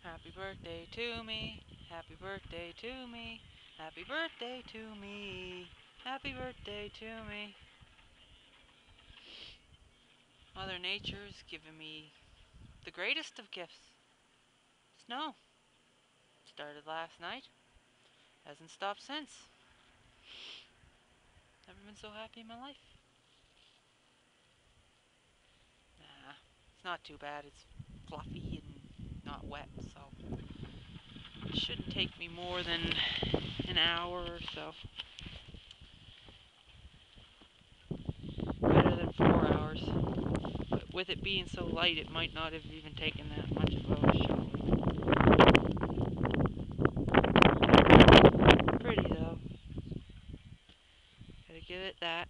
Happy birthday to me. Happy birthday to me. Happy birthday to me. Happy birthday to me. Mother Nature's given me the greatest of gifts. Snow. Started last night. Hasn't stopped since. Never been so happy in my life. Nah, it's not too bad. It's fluffy and not wet, so it shouldn't take me more than an hour or so. Better than 4 hours. But with it being so light, it might not have even taken that much of a shower. Pretty though. Gotta give it that.